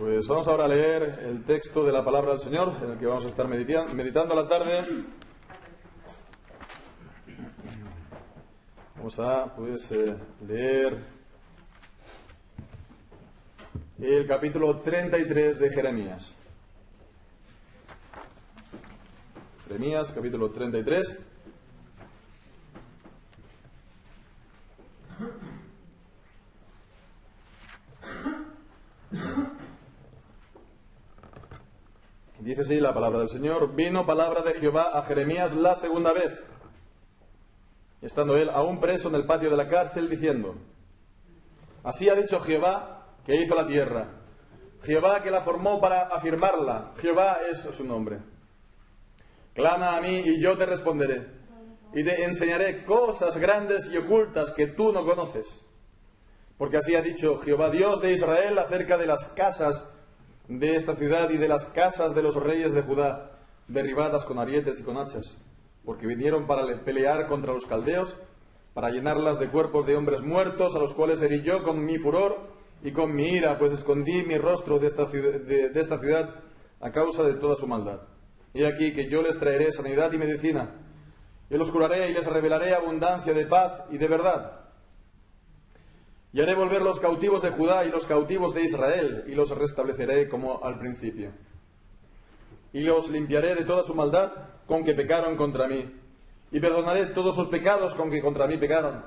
Pues vamos ahora a leer el texto de la palabra del Señor, en el que vamos a estar meditando a la tarde. Vamos a leer el capítulo 33 de Jeremías. Jeremías, capítulo 33. Dice así la palabra del Señor: vino palabra de Jehová a Jeremías la segunda vez, estando él aún preso en el patio de la cárcel, diciendo: así ha dicho Jehová, que hizo la tierra, Jehová que la formó para afirmarla, Jehová es su nombre. Clama a mí y yo te responderé, y te enseñaré cosas grandes y ocultas que tú no conoces. Porque así ha dicho Jehová Dios de Israel acerca de las casas de esta ciudad y de las casas de los reyes de Judá, derribadas con arietes y con hachas, porque vinieron para pelear contra los caldeos, para llenarlas de cuerpos de hombres muertos, a los cuales herí yo con mi furor y con mi ira, pues escondí mi rostro de esta ciudad a causa de toda su maldad. He aquí que yo les traeré sanidad y medicina, y los curaré y les revelaré abundancia de paz y de verdad. Y haré volver los cautivos de Judá y los cautivos de Israel, y los restableceré como al principio. Y los limpiaré de toda su maldad con que pecaron contra mí, y perdonaré todos sus pecados con que contra mí pecaron,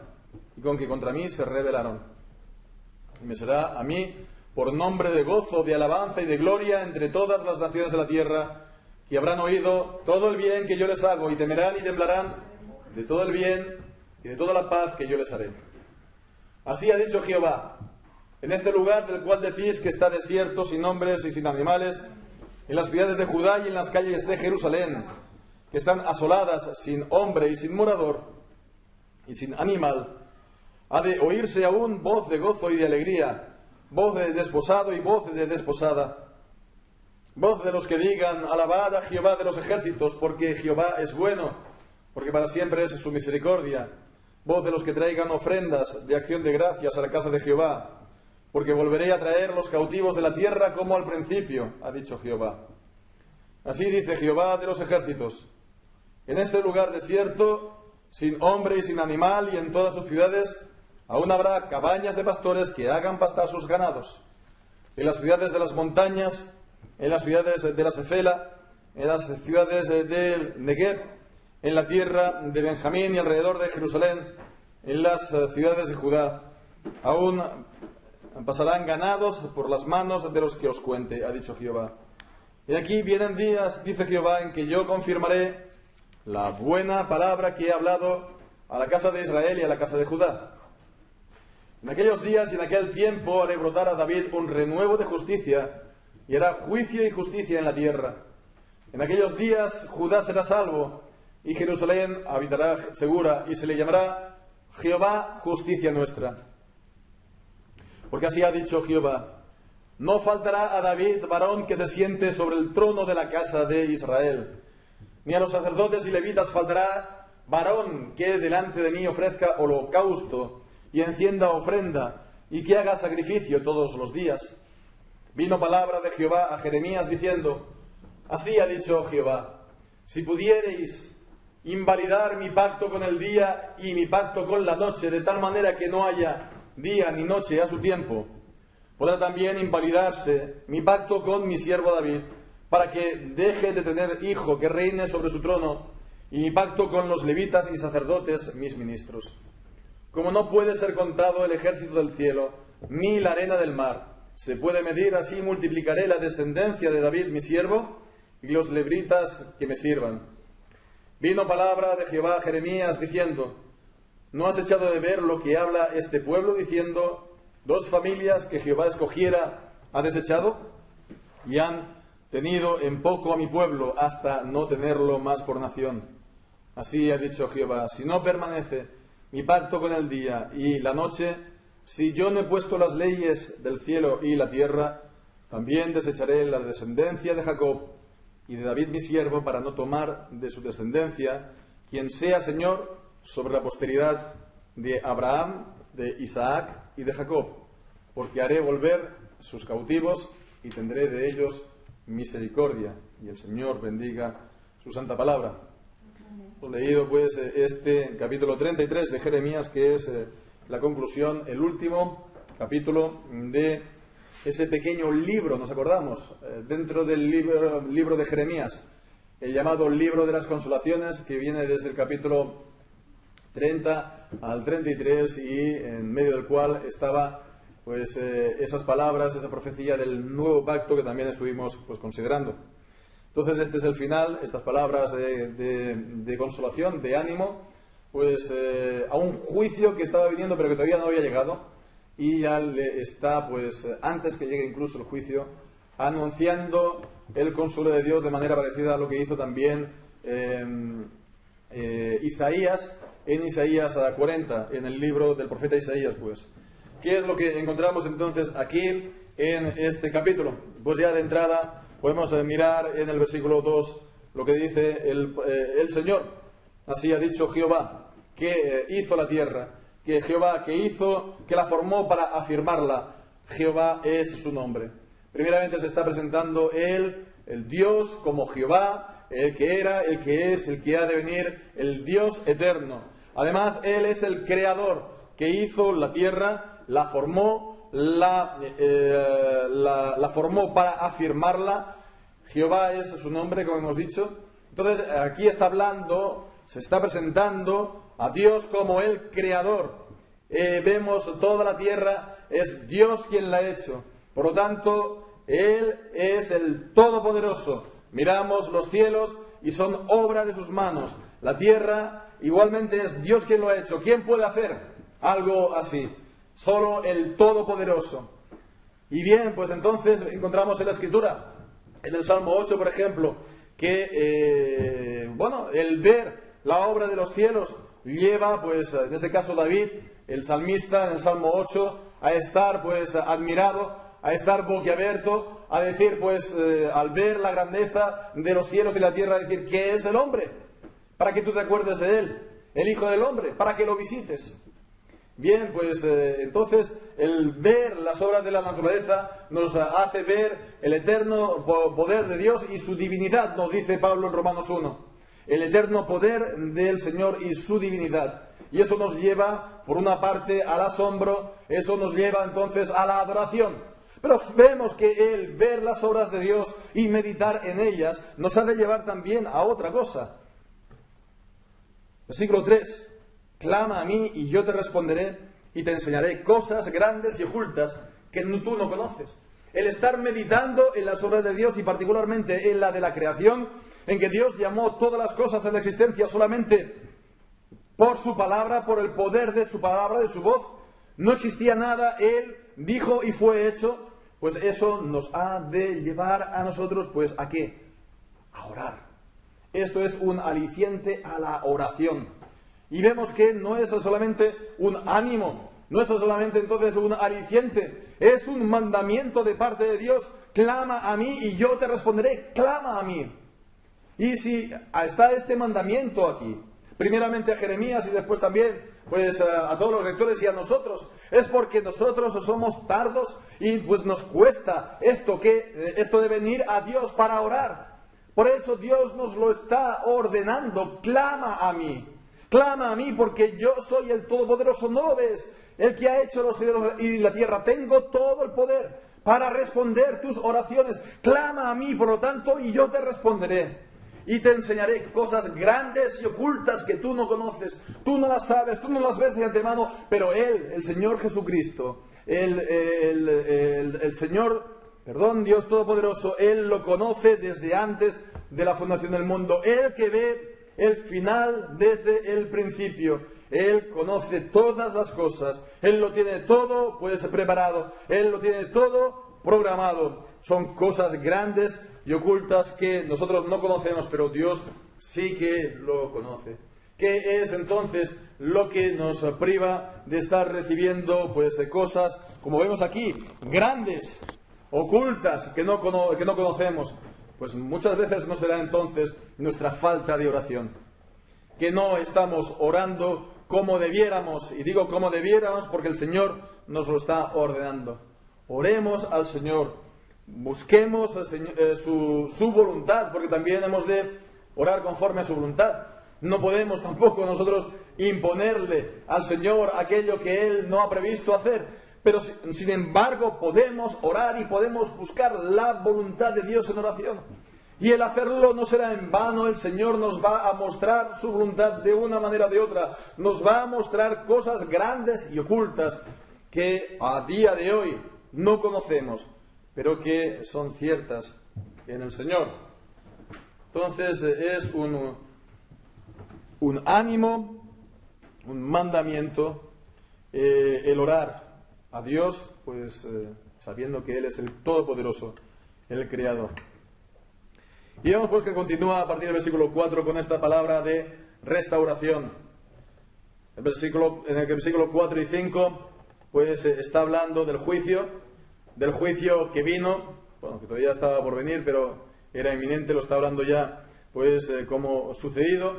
y con que contra mí se rebelaron. Y me será a mí por nombre de gozo, de alabanza y de gloria entre todas las naciones de la tierra, que habrán oído todo el bien que yo les hago, y temerán y temblarán de todo el bien y de toda la paz que yo les haré. Así ha dicho Jehová: en este lugar del cual decís que está desierto, sin hombres y sin animales, en las ciudades de Judá y en las calles de Jerusalén, que están asoladas, sin hombre y sin morador y sin animal, ha de oírse aún voz de gozo y de alegría, voz de desposado y voz de desposada, voz de los que digan: alabad a Jehová de los ejércitos, porque Jehová es bueno, porque para siempre es su misericordia. Voz de los que traigan ofrendas de acción de gracias a la casa de Jehová, porque volveré a traer los cautivos de la tierra como al principio, ha dicho Jehová. Así dice Jehová de los ejércitos: en este lugar desierto, sin hombre y sin animal, y en todas sus ciudades, aún habrá cabañas de pastores que hagan pastar sus ganados. En las ciudades de las montañas, en las ciudades de la Cefela, en las ciudades del Negev, en la tierra de Benjamín y alrededor de Jerusalén, en las ciudades de Judá, aún pasarán ganados por las manos de los que os cuente, ha dicho Jehová. Y aquí vienen días, dice Jehová, en que yo confirmaré la buena palabra que he hablado a la casa de Israel y a la casa de Judá. En aquellos días y en aquel tiempo haré brotar a David un renuevo de justicia, y hará juicio y justicia en la tierra. En aquellos días Judá será salvo, y Jerusalén habitará segura, y se le llamará Jehová justicia nuestra. Porque así ha dicho Jehová: no faltará a David varón que se siente sobre el trono de la casa de Israel, ni a los sacerdotes y levitas faltará varón que delante de mí ofrezca holocausto y encienda ofrenda, y que haga sacrificio todos los días. Vino palabra de Jehová a Jeremías diciendo: así ha dicho Jehová: si pudiereis invalidar mi pacto con el día y mi pacto con la noche, de tal manera que no haya día ni noche a su tiempo, podrá también invalidarse mi pacto con mi siervo David, para que deje de tener hijo que reine sobre su trono, y mi pacto con los levitas y sacerdotes, mis ministros. Como no puede ser contado el ejército del cielo, ni la arena del mar, se puede medir, así multiplicaré la descendencia de David mi siervo, y los levitas que me sirvan. Vino palabra de Jehová a Jeremías diciendo: ¿no has echado de ver lo que habla este pueblo, diciendo: dos familias que Jehová escogiera ha desechado? Y han tenido en poco a mi pueblo, hasta no tenerlo más por nación. Así ha dicho Jehová: si no permanece mi pacto con el día y la noche, si yo no he puesto las leyes del cielo y la tierra, también desecharé la descendencia de Jacob y de David mi siervo, para no tomar de su descendencia quien sea Señor sobre la posteridad de Abraham, de Isaac y de Jacob, porque haré volver sus cautivos y tendré de ellos misericordia. Y el Señor bendiga su santa palabra. Hemos leído pues este capítulo 33 de Jeremías, que es la conclusión, el último capítulo de ese pequeño libro, nos acordamos, dentro del libro de Jeremías, el llamado libro de las consolaciones, que viene desde el capítulo 30 al 33 y en medio del cual estaba pues esas palabras, esa profecía del nuevo pacto que también estuvimos pues considerando. Entonces este es el final, estas palabras de consolación, de ánimo, pues a un juicio que estaba viniendo pero que todavía no había llegado, y ya le está, pues antes que llegue incluso el juicio, anunciando el consuelo de Dios de manera parecida a lo que hizo también Isaías, en Isaías 40, en el libro del profeta Isaías, pues. ¿Qué es lo que encontramos entonces aquí en este capítulo? Pues ya de entrada podemos mirar en el versículo 2 lo que dice el Señor. Así ha dicho Jehová, que hizo la tierra, que Jehová que la formó para afirmarla. Jehová es su nombre. Primeramente se está presentando Él, el Dios, como Jehová, el que era, el que es, el que ha de venir, el Dios eterno. Además, Él es el Creador, que hizo la tierra, la formó, la formó para afirmarla. Jehová es su nombre, como hemos dicho. Entonces, aquí está hablando, se está presentando a Dios como el Creador. Vemos toda la tierra, es Dios quien la ha hecho. Por lo tanto, Él es el Todopoderoso. Miramos los cielos y son obra de sus manos. La tierra igualmente es Dios quien lo ha hecho. ¿Quién puede hacer algo así? Solo el Todopoderoso. Y bien, pues entonces encontramos en la Escritura, en el Salmo 8, por ejemplo, que, el ver la obra de los cielos lleva, pues, en ese caso David, el salmista, en el Salmo 8, a estar, pues, admirado, a estar boquiabierto, a decir, pues, al ver la grandeza de los cielos y la tierra, a decir, ¿qué es el hombre? Para que tú te acuerdes de él, el Hijo del Hombre, para que lo visites. Bien, pues entonces el ver las obras de la naturaleza nos hace ver el eterno poder de Dios y su divinidad, nos dice Pablo en Romanos 1. El eterno poder del Señor y su divinidad. Y eso nos lleva, por una parte, al asombro, eso nos lleva entonces a la adoración. Pero vemos que el ver las obras de Dios y meditar en ellas nos ha de llevar también a otra cosa. Versículo 3. Clama a mí y yo te responderé y te enseñaré cosas grandes y ocultas que tú no conoces. El estar meditando en las obras de Dios y particularmente en la de la creación, en que Dios llamó todas las cosas a la existencia solamente por su palabra, por el poder de su palabra, de su voz. No existía nada, Él dijo y fue hecho. Pues eso nos ha de llevar a nosotros, pues, ¿a qué? A orar. Esto es un aliciente a la oración. Y vemos que no es solamente un ánimo, no es solamente entonces un aliciente, es un mandamiento de parte de Dios. Clama a mí y yo te responderé, clama a mí. Y si está este mandamiento aquí, primeramente a Jeremías y después también pues a todos los lectores y a nosotros, es porque nosotros somos tardos y pues nos cuesta esto de venir a Dios para orar. Por eso Dios nos lo está ordenando, clama a mí. Clama a mí porque yo soy el Todopoderoso, ¿no lo ves? El que ha hecho los cielos y la tierra. Tengo todo el poder para responder tus oraciones. Clama a mí, por lo tanto, y yo te responderé. Y te enseñaré cosas grandes y ocultas que tú no conoces. Tú no las sabes, tú no las ves de antemano, pero Él, el Señor Jesucristo, el Señor, Dios Todopoderoso, Él lo conoce desde antes de la fundación del mundo. Él que ve el final desde el principio. Él conoce todas las cosas. Él lo tiene todo pues preparado. Él lo tiene todo programado. Son cosas grandes y ocultas que nosotros no conocemos, pero Dios sí que lo conoce. ¿Qué es entonces lo que nos priva de estar recibiendo pues cosas, como vemos aquí, grandes, ocultas, que no conocemos? Pues muchas veces no será entonces nuestra falta de oración, que no estamos orando como debiéramos, y digo como debiéramos porque el Señor nos lo está ordenando. Oremos al Señor, busquemos su voluntad, porque también hemos de orar conforme a su voluntad. No podemos tampoco nosotros imponerle al Señor aquello que Él no ha previsto hacer, pero sin embargo podemos orar y podemos buscar la voluntad de Dios en oración. Y el hacerlo no será en vano. El Señor nos va a mostrar su voluntad de una manera o de otra. Nos va a mostrar cosas grandes y ocultas que a día de hoy no conocemos, pero que son ciertas en el Señor. Entonces es un ánimo, un mandamiento, el orar a Dios, pues sabiendo que Él es el Todopoderoso, el Creador. Y vemos pues que continúa a partir del versículo 4 con esta palabra de restauración. En el versículo 4 y 5 pues está hablando del juicio que vino, bueno, que todavía estaba por venir, pero era inminente, lo está hablando ya pues como sucedido.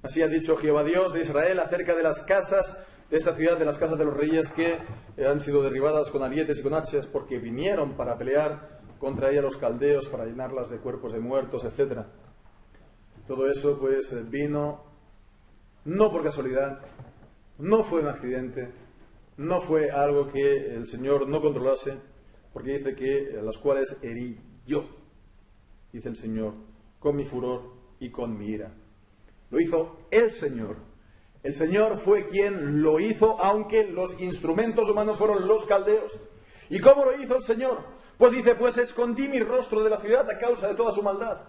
Así ha dicho Jehová Dios de Israel acerca de las casas de esta ciudad, de las casas de los reyes que han sido derribadas con arietes y con hachas, porque vinieron para pelear contra ella los caldeos, para llenarlas de cuerpos de muertos, etc. Todo eso pues vino no por casualidad, no fue un accidente, no fue algo que el Señor no controlase, porque dice que las cuales herí yo, dice el Señor, con mi furor y con mi ira. Lo hizo el Señor. El Señor fue quien lo hizo, aunque los instrumentos humanos fueron los caldeos. ¿Y cómo lo hizo el Señor? Pues dice, pues escondí mi rostro de la ciudad a causa de toda su maldad.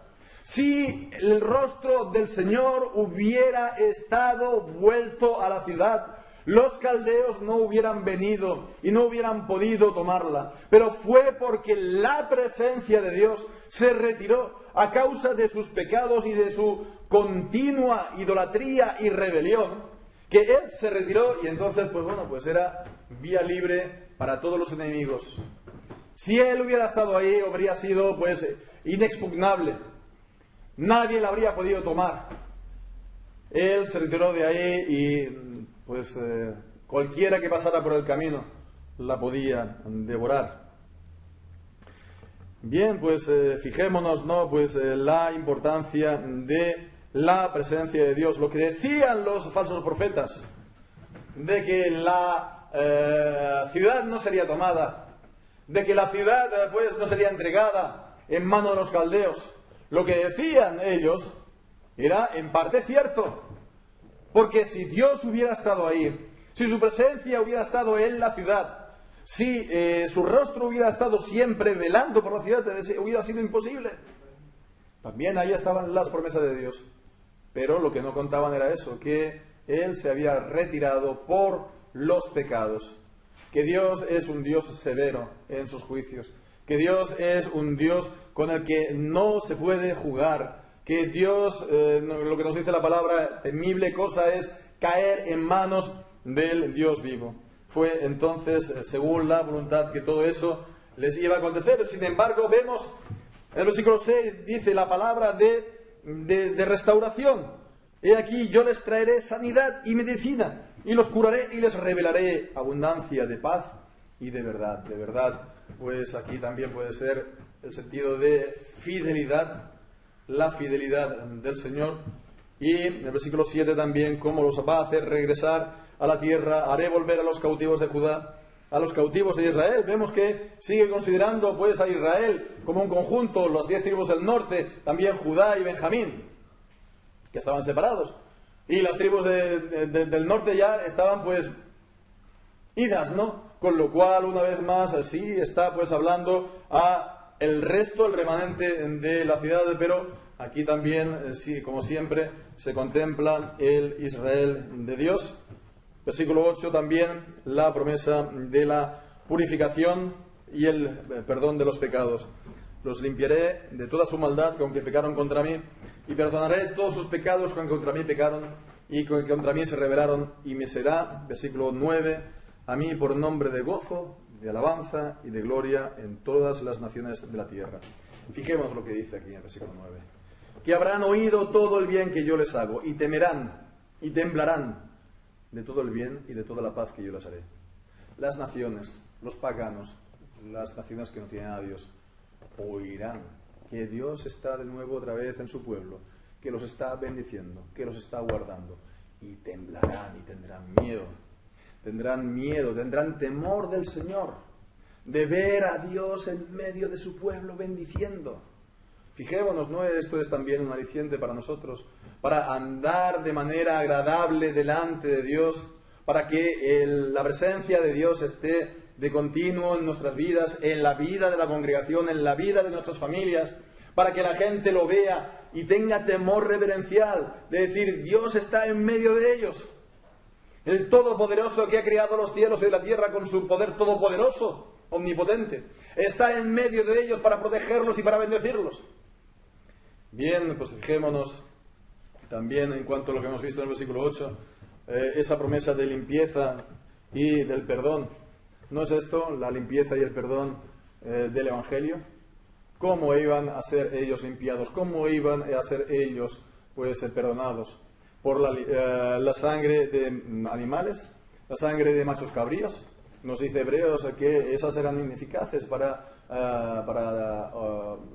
Si el rostro del Señor hubiera estado vuelto a la ciudad, los caldeos no hubieran venido y no hubieran podido tomarla. Pero fue porque la presencia de Dios se retiró a causa de sus pecados y de su continua idolatría y rebelión, que Él se retiró y entonces, pues bueno, pues era vía libre para todos los enemigos. Si Él hubiera estado ahí, habría sido pues inexpugnable. Nadie la habría podido tomar. Él se retiró de ahí y pues cualquiera que pasara por el camino la podía devorar. Bien, pues fijémonos, ¿no? Pues la importancia de la presencia de Dios. Lo que decían los falsos profetas, de que la ciudad no sería tomada, de que la ciudad pues no sería entregada en manos de los caldeos. Lo que decían ellos era en parte cierto, porque si Dios hubiera estado ahí, si su presencia hubiera estado en la ciudad, si su rostro hubiera estado siempre velando por la ciudad, hubiera sido imposible. También ahí estaban las promesas de Dios, pero lo que no contaban era eso, que Él se había retirado por los pecados, que Dios es un Dios severo en sus juicios, que Dios es un Dios con el que no se puede jugar, que Dios, lo que nos dice la palabra, temible cosa es caer en manos del Dios vivo. Fue entonces, según la voluntad, que todo eso les iba a acontecer. Sin embargo, vemos, en el versículo 6 dice la palabra de restauración. He aquí, yo les traeré sanidad y medicina, y los curaré y les revelaré abundancia de paz y de verdad. De verdad, pues aquí también puede ser el sentido de fidelidad, la fidelidad del Señor. Y en el versículo 7 también, cómo los va a hacer regresar a la tierra, haré volver a los cautivos de Judá, a los cautivos de Israel. Vemos que sigue considerando pues a Israel como un conjunto, los 10 tribus del norte, también Judá y Benjamín, que estaban separados. Y las tribus del norte ya estaban pues idas, ¿no? Con lo cual, una vez más, así está pues hablando a el resto, el remanente de la ciudad, pero aquí también, sí, como siempre, se contempla el Israel de Dios. Versículo 8 también, la promesa de la purificación y el perdón de los pecados. Los limpiaré de toda su maldad con que pecaron contra mí, y perdonaré todos sus pecados con que contra mí pecaron y con que contra mí se rebelaron, y me será, versículo 9, a mí por nombre de gozo, de alabanza y de gloria en todas las naciones de la tierra. Fijemos lo que dice aquí en el versículo 9. Que habrán oído todo el bien que yo les hago, y temerán y temblarán de todo el bien y de toda la paz que yo les haré. Las naciones, los paganos, las naciones que no tienen a Dios, oirán que Dios está de nuevo otra vez en su pueblo, que los está bendiciendo, que los está guardando, y temblarán y tendrán miedo. Tendrán miedo, tendrán temor del Señor, de ver a Dios en medio de su pueblo bendiciendo. Fijémonos, ¿no? Esto es también un aliciente para nosotros, para andar de manera agradable delante de Dios, para que la presencia de Dios esté de continuo en nuestras vidas, en la vida de la congregación, en la vida de nuestras familias, para que la gente lo vea y tenga temor reverencial, de decir, Dios está en medio de ellos. El Todopoderoso que ha creado los cielos y la tierra con su poder todopoderoso, omnipotente, está en medio de ellos para protegerlos y para bendecirlos. Bien, pues fijémonos también en cuanto a lo que hemos visto en el versículo 8, esa promesa de limpieza y del perdón. ¿No es esto la limpieza y el perdón del Evangelio? ¿Cómo iban a ser ellos limpiados? ¿Cómo iban a ser ellos pues perdonados? ¿Por la sangre de animales? ¿La sangre de machos cabríos? Nos dice Hebreos que esas eran ineficaces para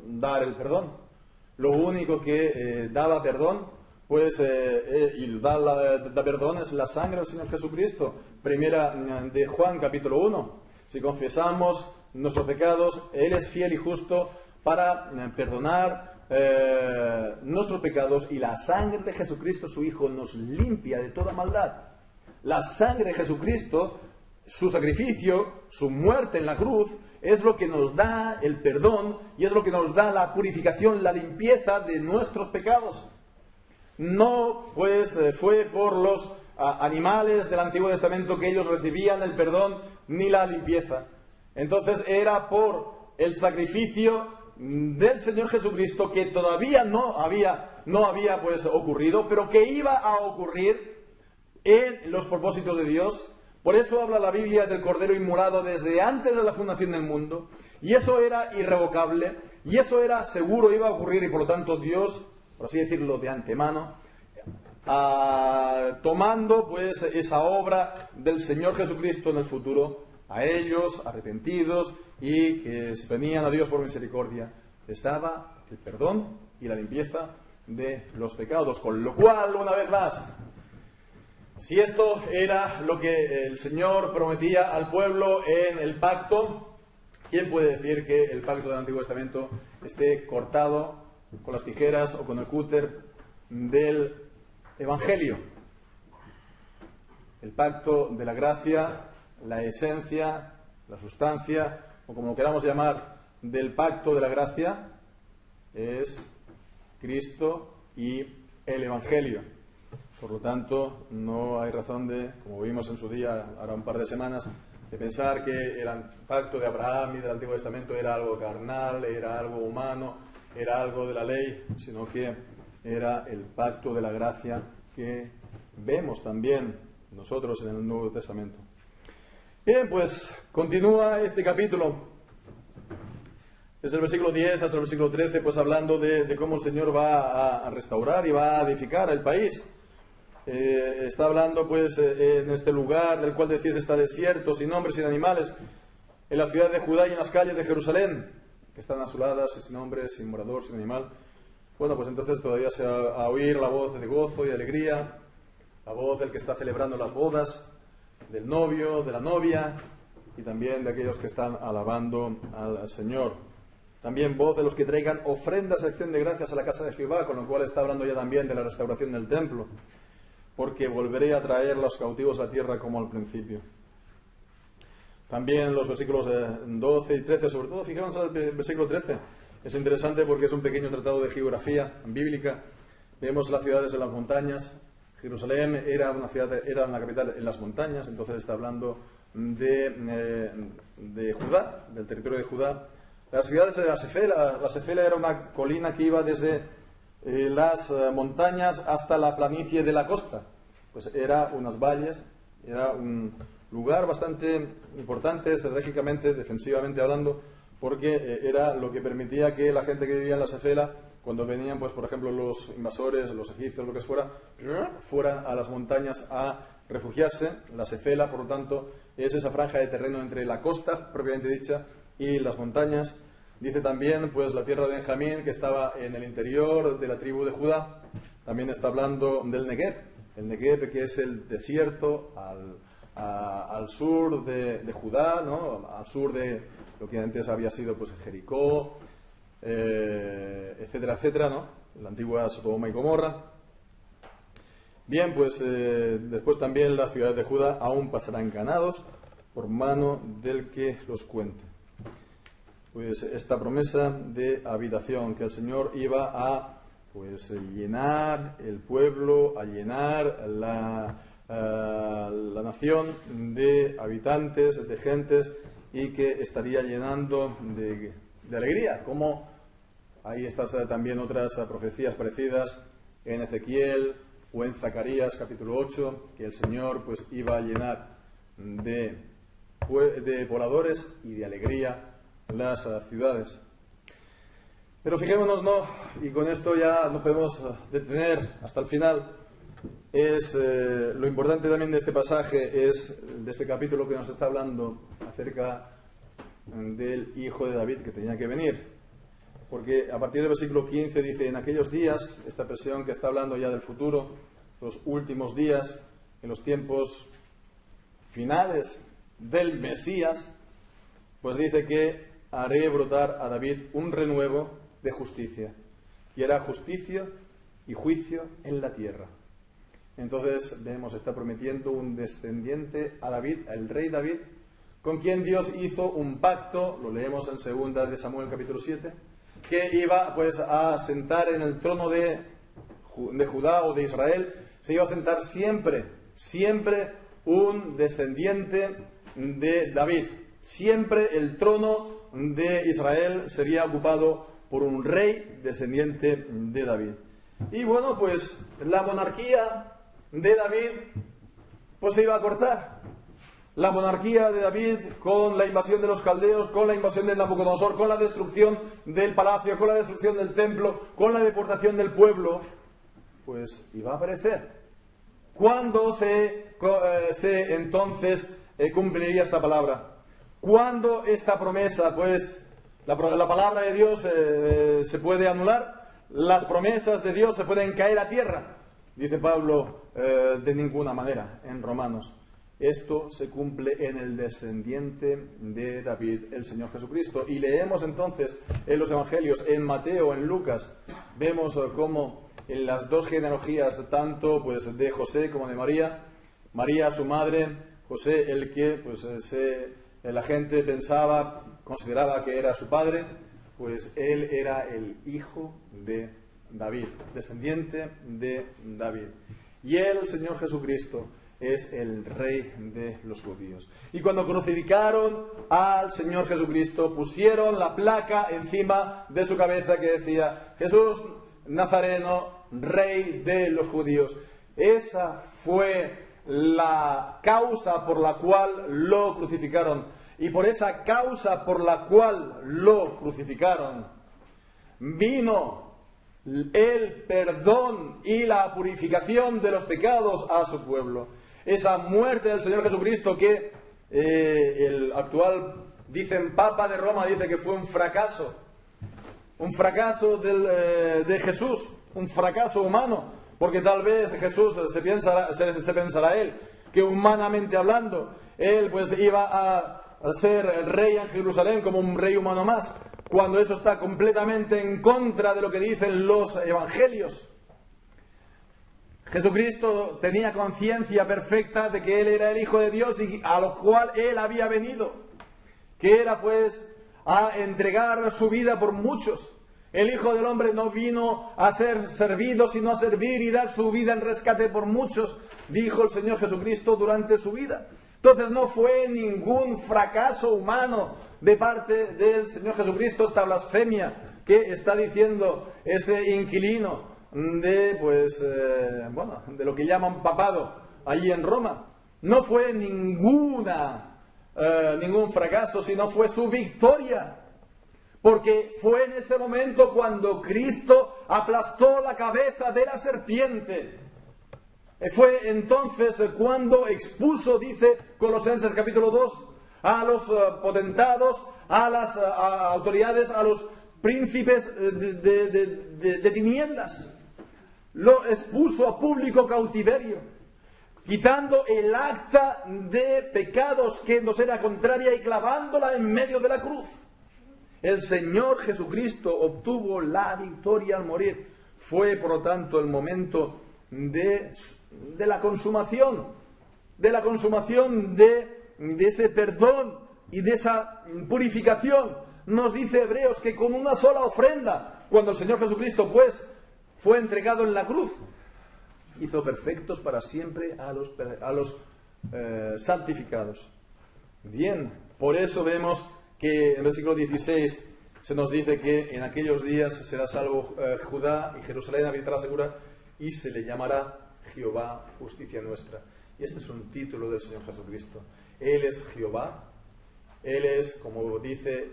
dar el perdón. Lo único que daba perdón, pues, y da perdón es la sangre del Señor Jesucristo. Primera de Juan, capítulo 1. Si confesamos nuestros pecados, Él es fiel y justo para perdonar nuestros pecados, y la sangre de Jesucristo, su Hijo, nos limpia de toda maldad. La sangre de Jesucristo, su sacrificio, su muerte en la cruz, es lo que nos da el perdón y es lo que nos da la purificación, la limpieza de nuestros pecados. No, pues, fue por los animales del Antiguo Testamento que ellos recibían el perdón ni la limpieza. Entonces era por el sacrificio del Señor Jesucristo, que todavía no había pues ocurrido, pero que iba a ocurrir en los propósitos de Dios. Por eso habla la Biblia del Cordero inmolado desde antes de la fundación del mundo, y eso era irrevocable, y eso era seguro, iba a ocurrir, y por lo tanto Dios, por así decirlo de antemano, tomando pues esa obra del Señor Jesucristo en el futuro, a ellos arrepentidos y que se venían a Dios por misericordia, les daba el perdón y la limpieza de los pecados. Con lo cual, una vez más, si esto era lo que el Señor prometía al pueblo en el pacto, ¿quién puede decir que el pacto del Antiguo Testamento esté cortado con las tijeras o con el cúter del Evangelio? El pacto de la gracia, la esencia, la sustancia, o como lo queramos llamar, del pacto de la gracia, es Cristo y el Evangelio. Por lo tanto, no hay razón de, como vimos en su día, ahora un par de semanas, de pensar que el pacto de Abraham y del Antiguo Testamento era algo carnal, era algo humano, era algo de la ley, sino que era el pacto de la gracia que vemos también nosotros en el Nuevo Testamento. Bien, pues continúa este capítulo, desde el versículo 10 hasta el versículo 13, pues hablando de cómo el Señor va a restaurar y va a edificar el país. Está hablando pues en este lugar del cual decís está desierto, sin hombres, sin animales, en la ciudad de Judá y en las calles de Jerusalén, que están asoladas, sin hombres, sin morador, sin animal. Bueno, pues entonces todavía se va a oír la voz de gozo y de alegría, la voz del que está celebrando las bodas, del novio, de la novia, y también de aquellos que están alabando al Señor. También voz de los que traigan ofrendas de acción de gracias a la casa de Jehová, con lo cual está hablando ya también de la restauración del templo, porque volveré a traer los cautivos a la tierra como al principio. También los versículos 12 y 13, sobre todo, fijaos en el versículo 13. Es interesante porque es un pequeño tratado de geografía bíblica. Vemos las ciudades en las montañas. Jerusalén era una capital en las montañas, entonces está hablando de Judá, del territorio de Judá. Las ciudades de la Cefela era una colina que iba desde las montañas hasta la planicie de la costa. Pues era unas valles, era un lugar bastante importante estratégicamente, defensivamente hablando, porque era lo que permitía que la gente que vivía en la Cefela, cuando venían, pues por ejemplo, los invasores, los egipcios, lo que fuera, fueran a las montañas a refugiarse. La Cefela, por lo tanto, es esa franja de terreno entre la costa, propiamente dicha, y las montañas. Dice también, pues, la tierra de Benjamín, que estaba en el interior de la tribu de Judá. También está hablando del Negev. El Negev, que es el desierto al sur de Judá, ¿no? Al sur de lo que antes había sido, pues, Jericó, etcétera, etcétera, ¿no? La antigua Sodoma y Gomorra. Bien, pues después también las ciudades de Judá aún pasarán ganados por mano del que los cuente. Pues esta promesa de habitación, que el Señor iba a, pues, llenar el pueblo, a llenar la nación de habitantes, de gentes, y que estaría llenando de alegría, como ahí están también otras profecías parecidas en Ezequiel o en Zacarías capítulo 8, que el Señor, pues, iba a llenar de pobladores y de alegría las ciudades. Pero fijémonos, ¿no? Y con esto ya nos podemos detener hasta el final. Lo importante también de este pasaje es, de este capítulo que nos está hablando acerca del hijo de David que tenía que venir. Porque a partir del versículo 15 dice: en aquellos días, esta expresión que está hablando ya del futuro, los últimos días, en los tiempos finales del Mesías, pues dice que haré brotar a David un renuevo de justicia, y hará justicia y juicio en la tierra. Entonces vemos, está prometiendo un descendiente a David, el rey David, con quien Dios hizo un pacto, lo leemos en 2 de Samuel capítulo 7, que iba, pues, a sentar en el trono de Judá o de Israel, se iba a sentar siempre un descendiente de David. Siempre el trono de Israel sería ocupado por un rey descendiente de David. Y bueno, pues la monarquía de David, pues, se iba a cortar. La monarquía de David, con la invasión de los caldeos, con la invasión de Nabucodonosor, con la destrucción del palacio, con la destrucción del templo, con la deportación del pueblo, pues iba a aparecer. ¿Cuándo entonces cumpliría esta palabra? ¿Cuándo esta promesa, pues, la palabra de Dios se puede anular? ¿Las promesas de Dios se pueden caer a tierra? Dice Pablo, de ninguna manera, en Romanos. Esto se cumple en el descendiente de David, el Señor Jesucristo. Y leemos entonces en los Evangelios, en Mateo, en Lucas, vemos cómo en las dos genealogías, tanto, pues, de José como de María, María su madre, José el que, pues, la gente consideraba que era su padre, pues él era el hijo de David, descendiente de David. Y el Señor Jesucristo es el rey de los judíos. Y cuando crucificaron al Señor Jesucristo, pusieron la placa encima de su cabeza que decía: Jesús Nazareno, rey de los judíos. Esa fue la causa por la cual lo crucificaron. Y por esa causa por la cual lo crucificaron, vino el perdón y la purificación de los pecados a su pueblo. Esa muerte del Señor Jesucristo que el actual, dicen, Papa de Roma, dice que fue un fracaso de Jesús, un fracaso humano, porque tal vez Jesús se pensará él que, humanamente hablando, él, pues, iba a ser rey en Jerusalén como un rey humano más, cuando eso está completamente en contra de lo que dicen los evangelios. Jesucristo tenía conciencia perfecta de que Él era el Hijo de Dios y a lo cual Él había venido, que era, pues, a entregar su vida por muchos. El Hijo del Hombre no vino a ser servido, sino a servir y dar su vida en rescate por muchos, dijo el Señor Jesucristo durante su vida. Entonces no fue ningún fracaso humano de parte del Señor Jesucristo esta blasfemia que está diciendo ese inquilino de, pues, de lo que llaman papado allí en Roma. No fue ningún fracaso, sino fue su victoria. Porque fue en ese momento cuando Cristo aplastó la cabeza de la serpiente. Fue entonces cuando expuso, dice Colosenses capítulo 2, a los potentados, a las autoridades, a los príncipes de tinieblas. Lo expuso a público cautiverio, quitando el acta de pecados que nos era contraria y clavándola en medio de la cruz. El Señor Jesucristo obtuvo la victoria al morir. Fue, por lo tanto, el momento de la consumación, de ese perdón y de esa purificación. Nos dice Hebreos que con una sola ofrenda, cuando el Señor Jesucristo, pues, fue entregado en la cruz, hizo perfectos para siempre a los santificados. Bien, por eso vemos que en el versículo 16 se nos dice que en aquellos días será salvo Judá y Jerusalén habitará segura y se le llamará Jehová, justicia nuestra. Y este es un título del Señor Jesucristo. Él es Jehová, Él es, como dice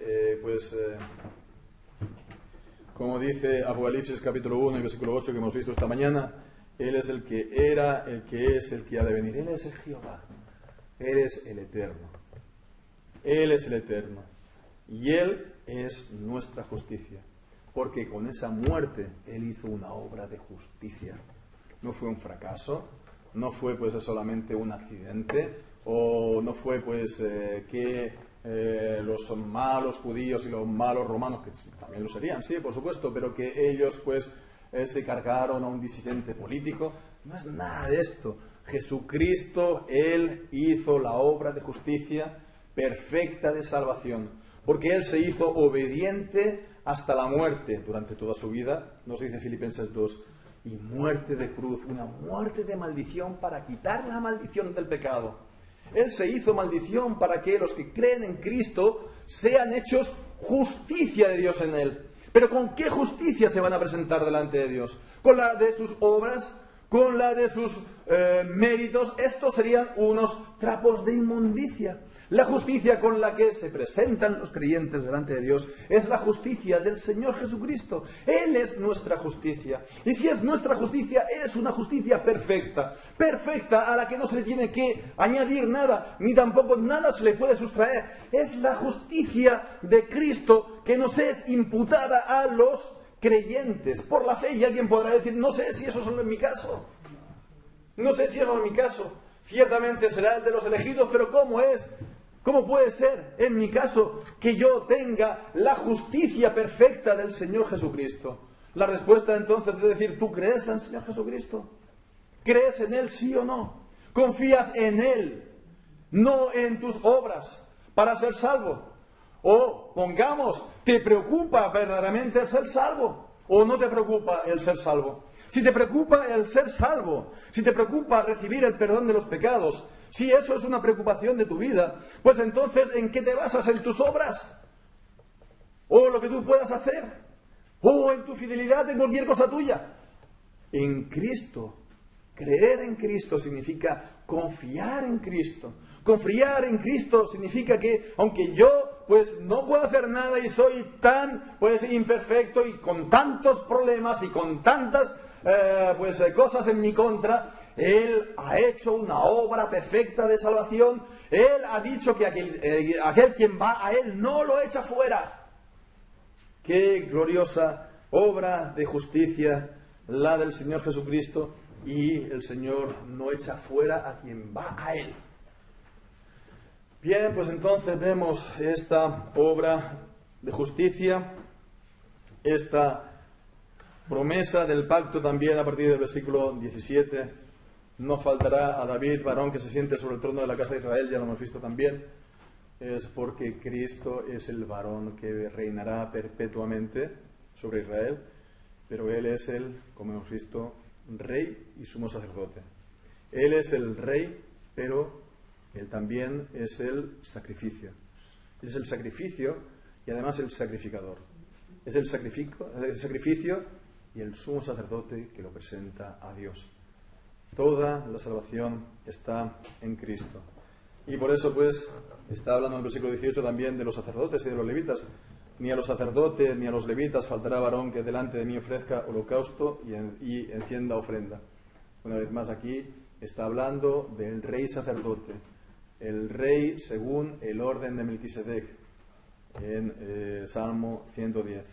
Apocalipsis capítulo 1 y versículo 8 que hemos visto esta mañana, Él es el que era, el que es, el que ha de venir. Él es el Jehová, Él es el Eterno. Él es el Eterno. Y Él es nuestra justicia. Porque con esa muerte Él hizo una obra de justicia. No fue un fracaso, no fue pues solamente un accidente, o no fue pues que los malos judíos y los malos romanos, que también lo serían, sí, por supuesto, pero que ellos pues se cargaron a un disidente político. No es nada de esto. Jesucristo, Él hizo la obra de justicia perfecta de salvación, porque Él se hizo obediente hasta la muerte durante toda su vida, nos dice Filipenses 2, y muerte de cruz, una muerte de maldición para quitar la maldición del pecado. Él se hizo maldición para que los que creen en Cristo sean hechos justicia de Dios en Él. Pero ¿con qué justicia se van a presentar delante de Dios? ¿Con la de sus obras? ¿Con la de sus méritos? Estos serían unos trapos de inmundicia. La justicia con la que se presentan los creyentes delante de Dios es la justicia del Señor Jesucristo. Él es nuestra justicia. Y si es nuestra justicia, es una justicia perfecta. Perfecta, a la que no se le tiene que añadir nada, ni tampoco nada se le puede sustraer. Es la justicia de Cristo que nos es imputada a los creyentes por la fe. Y alguien podrá decir, no sé si eso es mi caso. No sé si eso es mi caso. Ciertamente será el de los elegidos, pero ¿cómo es? ¿Cómo puede ser, en mi caso, que yo tenga la justicia perfecta del Señor Jesucristo? La respuesta entonces es decir, ¿tú crees en el Señor Jesucristo? ¿Crees en Él, sí o no? ¿Confías en Él, no en tus obras, para ser salvo? O, pongamos, ¿te preocupa verdaderamente el ser salvo? ¿O no te preocupa el ser salvo? Si te preocupa el ser salvo, si te preocupa recibir el perdón de los pecados, si eso es una preocupación de tu vida, pues entonces, ¿en qué te basas? ¿En tus obras? ¿O lo que tú puedas hacer? ¿O en tu fidelidad en cualquier cosa tuya? En Cristo. Creer en Cristo significa confiar en Cristo. Confiar en Cristo significa que, aunque yo pues no puedo hacer nada y soy tan pues imperfecto y con tantos problemas y con tantas cosas en mi contra, Él ha hecho una obra perfecta de salvación. Él ha dicho que aquel quien va a Él no lo echa fuera. Qué gloriosa obra de justicia la del Señor Jesucristo, y el Señor no echa fuera a quien va a Él. Bien, pues entonces vemos esta obra de justicia, esta promesa del pacto también a partir del versículo 17. No faltará a David, varón que se siente sobre el trono de la casa de Israel, ya lo hemos visto también. Es porque Cristo es el varón que reinará perpetuamente sobre Israel, pero Él es el, como hemos visto, rey y sumo sacerdote. Él es el rey, pero Él también es el sacrificio. Él es el sacrificio y además el sacrificador. Es el sacrificio y el sumo sacerdote que lo presenta a Dios. Toda la salvación está en Cristo. Y por eso pues está hablando en el versículo 18 también de los sacerdotes y de los levitas. Ni a los sacerdotes ni a los levitas faltará varón que delante de mí ofrezca holocausto y encienda ofrenda. Una vez más aquí está hablando del rey sacerdote, el rey según el orden de Melquisedec, en Salmo 110.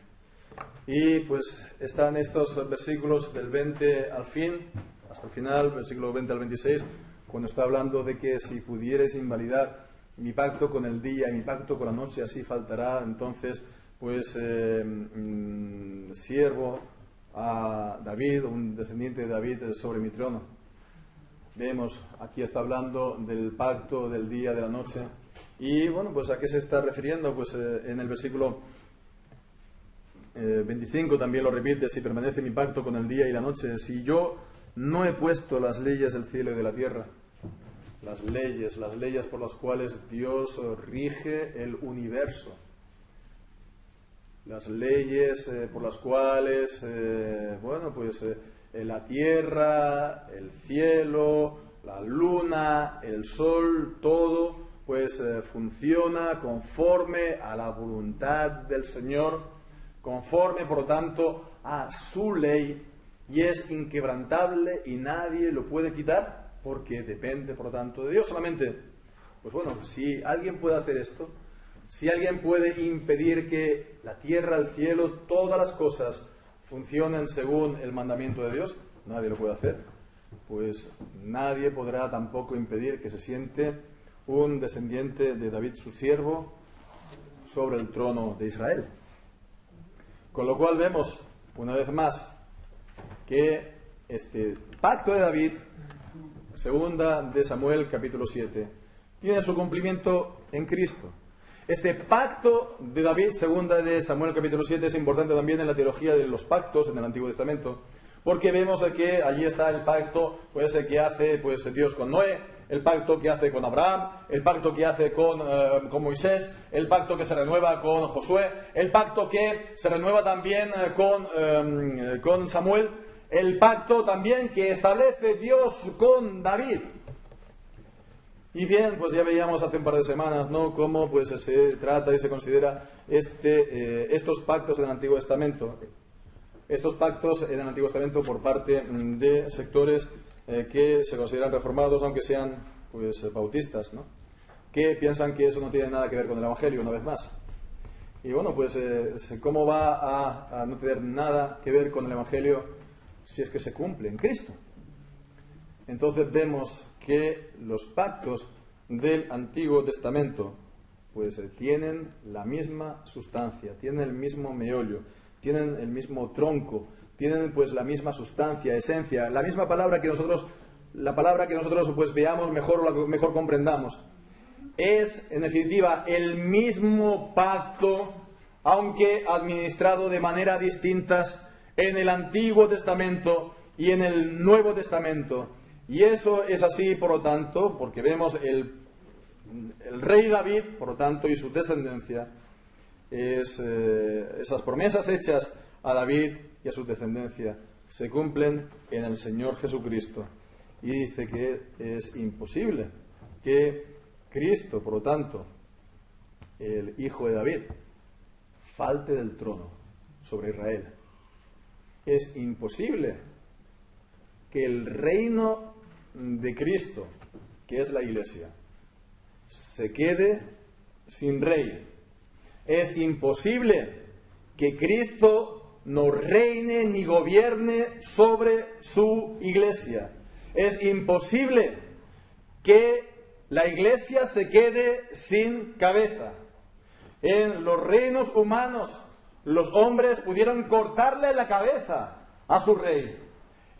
Y pues están estos versículos del 20 al fin, hasta el final, versículo 20 al 26, cuando está hablando de que si pudieres invalidar mi pacto con el día y mi pacto con la noche, así faltará entonces pues siervo a David, un descendiente de David sobre mi trono. Vemos, aquí está hablando del pacto del día, de la noche. Y bueno, pues ¿a qué se está refiriendo? Pues en el versículo 25 también lo repite: si permanece mi pacto con el día y la noche, si yo no he puesto las leyes del cielo y de la tierra, las leyes por las cuales Dios rige el universo, las leyes por las cuales, la tierra, el cielo, la luna, el sol, todo, pues funciona conforme a la voluntad del Señor, conforme, por lo tanto, a su ley, y es inquebrantable y nadie lo puede quitar, porque depende, por lo tanto, de Dios solamente. Pues bueno, si alguien puede hacer esto, si alguien puede impedir que la tierra, el cielo, todas las cosas funcionen según el mandamiento de Dios, nadie lo puede hacer. Pues nadie podrá tampoco impedir que se siente un descendiente de David, su siervo, sobre el trono de Israel. Con lo cual vemos, una vez más, que este pacto de David, segunda de Samuel, capítulo 7, tiene su cumplimiento en Cristo. Este pacto de David, segunda de Samuel capítulo 7, es importante también en la teología de los pactos en el Antiguo Testamento, porque vemos que allí está el pacto que hace Dios con Noé, el pacto que hace con Abraham, el pacto que hace con Moisés, el pacto que se renueva con Josué, el pacto que se renueva también con Samuel, el pacto también que establece Dios con David. Y bien, pues ya veíamos hace un par de semanas, ¿no?, cómo pues se trata y se considera estos pactos en el Antiguo Testamento. Estos pactos en el Antiguo Testamento por parte de sectores que se consideran reformados, aunque sean pues bautistas, ¿no?, que piensan que eso no tiene nada que ver con el Evangelio, una vez más. Y bueno, pues ¿cómo va a no tener nada que ver con el Evangelio si es que se cumple en Cristo? Entonces vemos que los pactos del Antiguo Testamento pues tienen la misma sustancia, tienen el mismo meollo, tienen el mismo tronco, tienen pues la misma sustancia, esencia, la misma palabra que nosotros, pues veamos mejor comprendamos. Es, en definitiva, el mismo pacto, aunque administrado de manera distintas en el Antiguo Testamento y en el Nuevo Testamento. Y eso es así, por lo tanto, porque vemos el rey David, por lo tanto, y su descendencia, esas promesas hechas a David y a su descendencia se cumplen en el Señor Jesucristo. Y dice que es imposible que Cristo, por lo tanto, el Hijo de David, falte del trono sobre Israel. Es imposible que el reino de Cristo, que es la Iglesia, se quede sin rey. Es imposible que Cristo no reine ni gobierne sobre su Iglesia. Es imposible que la Iglesia se quede sin cabeza. En los reinos humanos, los hombres pudieron cortarle la cabeza a su rey.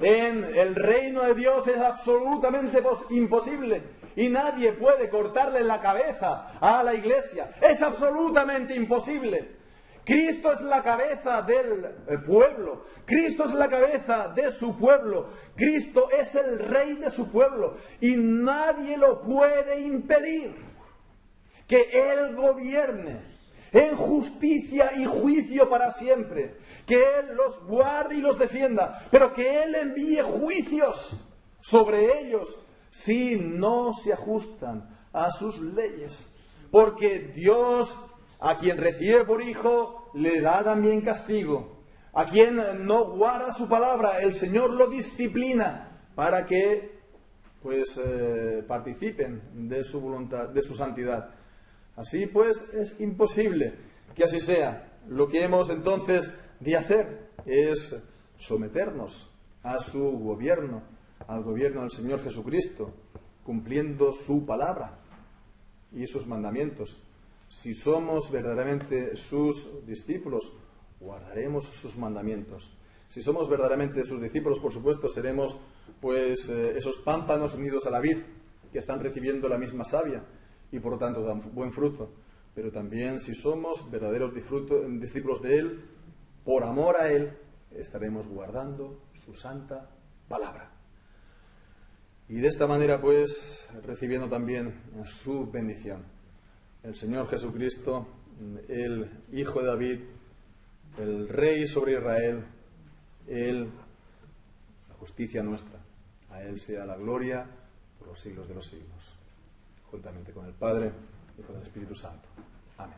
En el reino de Dios es absolutamente imposible y nadie puede cortarle la cabeza a la Iglesia. Es absolutamente imposible. Cristo es la cabeza del pueblo. Cristo es la cabeza de su pueblo. Cristo es el rey de su pueblo y nadie lo puede impedir que Él gobierne en justicia y juicio para siempre, que Él los guarde y los defienda, pero que Él envíe juicios sobre ellos si no se ajustan a sus leyes, porque Dios, a quien recibe por hijo, le da también castigo. A quien no guarda su palabra, el Señor lo disciplina para que pues participen de su voluntad, de su santidad. Así pues es imposible que así sea. Lo que hemos entonces de hacer es someternos a su gobierno, al gobierno del Señor Jesucristo, cumpliendo su palabra y sus mandamientos. Si somos verdaderamente sus discípulos, guardaremos sus mandamientos. Si somos verdaderamente sus discípulos, por supuesto, seremos pues esos pámpanos unidos a la vid, que están recibiendo la misma savia y por lo tanto dan buen fruto. Pero también si somos verdaderos discípulos de Él, por amor a Él, estaremos guardando su santa palabra. Y de esta manera, pues, recibiendo también su bendición. El Señor Jesucristo, el Hijo de David, el Rey sobre Israel, Él, la justicia nuestra. A Él sea la gloria por los siglos de los siglos, juntamente con el Padre y con el Espíritu Santo. Amén.